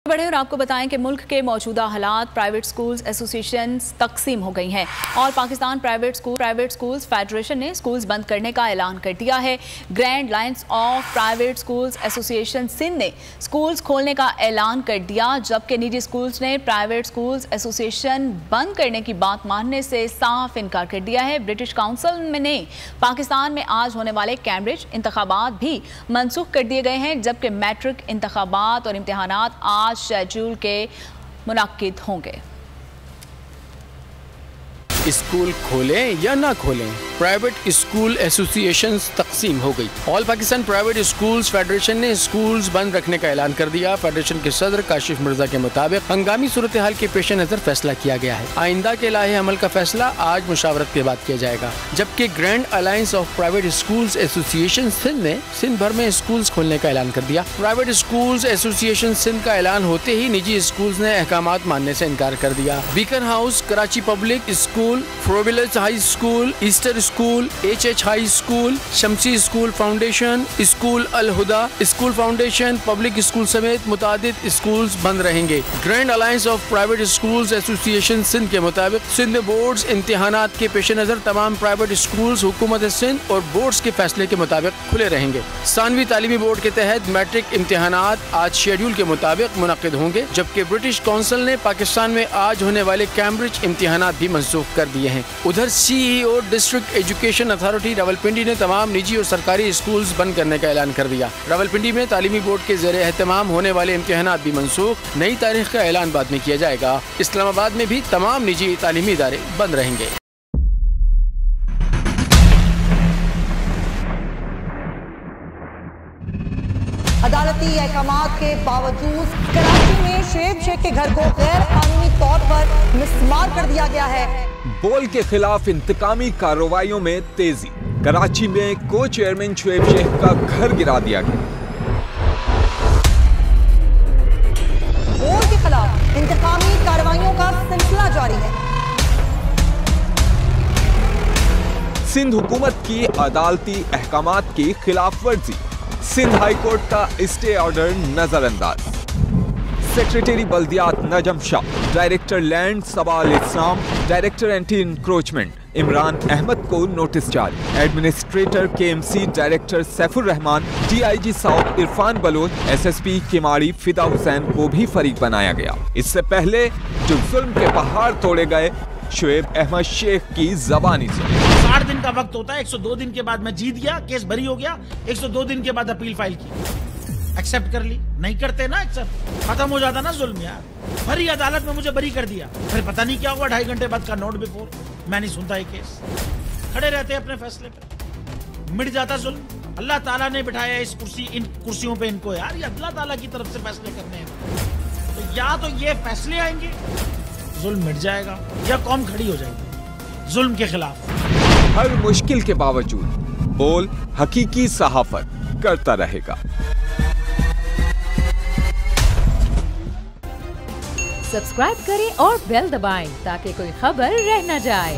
बढ़े और आपको बताएं कि मुल्क के मौजूदा हालात, प्राइवेट स्कूल्स एसोसिएशन तकसीम हो गई हैं और पाकिस्तान प्राइवेट स्कूल्स फेडरेशन ने स्कूल्स बंद करने का ऐलान कर दिया है। Grand lines of private schools association Sindh ने स्कूल्स खोलने का ऐलान कर दिया, जबकि निजी स्कूल्स ने प्राइवेट स्कूल्स एसोसिएशन बंद करने की बात मानने से साफ इनकार कर दिया है। ब्रिटिश काउंसिल ने पाकिस्तान में आज होने वाले कैम्ब्रिज इंतखाबात भी मनसूख कर दिए गए हैं, जबकि मैट्रिक इंतखाबात और इम्तिहानात आज शेड्यूल के मुनाकिद होंगे। स्कूल खोलें या ना खोलें, प्राइवेट स्कूल एसोसिएशंस तकसीम हो गई। All Pakistan private schools federation ने स्कूल्स बंद रखने का ऐलान कर दिया। फेडरेशन के सदर काशिफ मिर्जा के मुताबिक हंगामी सूरत हाल के पेश नजर फैसला किया गया है। आइंदा के लाहे अमल का फैसला आज मुशावरत के बाद किया जाएगा। जबकि grand alliance of private schools association Sindh ने सिंध भर में स्कूल्स खोलने का ऐलान कर दिया। प्राइवेट स्कूल्स एसोसिएशन सिंध का ऐलान होते ही निजी स्कूल्स ने अहकामात मानने से इनकार कर दिया। Beacon House, Karachi public school, फ्रोविलेज high school, Easter school, HH high school, Shamsi school foundation, school Al Huda school foundation, public school समेत मुतादिद स्कूल्स बंद रहेंगे। Grand alliance of private schools association Sindh के मुताबिक सिंध बोर्ड्स इम्तिहानात के पेश नजर तमाम प्राइवेट स्कूल्स हुकूमत सिंध और बोर्ड्स के फैसले के मुताबिक खुले रहेंगे। सानवी तालीमी बोर्ड के तहत मैट्रिक इम्तिहानात आज शेड्यूल के मुताबिक मुनक्किद होंगे, जबकि ब्रिटिश काउंसिल ने पाकिस्तान में आज होने वाले कैम्ब्रिज इम्तिहानात भी मनसूख कर दिए हैं। उधर CEO district education authority Rawalpindi ने तमाम निजी और सरकारी स्कूल्स बंद करने का ऐलान कर दिया। रावलपिंडी में तालीमी बोर्ड के ज़ेरे एहतमाम होने वाले इम्तिहानात भी मनसूख, नई तारीख का ऐलान बाद में किया जाएगा। इस्लामाबाद में भी तमाम निजी तालीमी इदारे बंद रहेंगे। अदालती अहकामात के बावजूद कराची में शुएब शेख के घर को गैर कानूनी तौर पर मिसमार कर दिया गया है। बोल के खिलाफ इंतकामी कार्रवाइयों में तेजी। कराची में को चेयरमैन शुएब शेख का घर गिरा दिया गया। बोल के खिलाफ इंतकामी कार्रवाइयों का सिलसिला जारी है। सिंध हुकूमत की अदालती अहकामात की खिलाफ वर्जी। सिंध हाई कोर्ट का स्टे ऑर्डर नजरअंदाज। सेक्रेटरी बल्दियात Najam Shah, director land Sabal Islam, director anti encroachment Imran Ahmed को नोटिस जारी। Administrator KMC director Saifur Rehman, DIG south Irfan Baloch, SSP Keamari Fida Hussain को भी फरीक बनाया गया। इससे पहले जो जुल्म के पहाड़ तोड़े गए, शुएब अहमद शेख की जबानी सुनी। 60 दिन का वक्त होता है, 102 दिन के बाद मैं जीत गया, केस बरी हो गया, 102 दिन के बाद अपील फाइल की, एक्सेप्ट कर ली। नहीं करते ना एक्सेप्ट, खत्म हो जाता ना जुल्म यार। भरी अदालत में मुझे बरी कर दिया, फिर पता नहीं क्या हुआ, 2.5 घंटे बाद का नोट बिफोर, मैं नहीं सुनता ये केस। खड़े रहते अपने फैसले पे, मिट जाता जुल्म। अल्लाह ताला ने बिठाया इस इन कुर्सियों पे इनको यार, ये अल्लाह ताला की तरफ से फैसले करने हैं। तो या तो ये फैसले आएंगे, जुल्म मिट जाएगा, या कौम खड़ी हो जाएगी जुल्म के खिलाफ। हर मुश्किल के बावजूद बोल हकीकी सहाफत करता रहेगा। सब्सक्राइब करें और बेल दबाएं ताकि कोई खबर रह न जाए।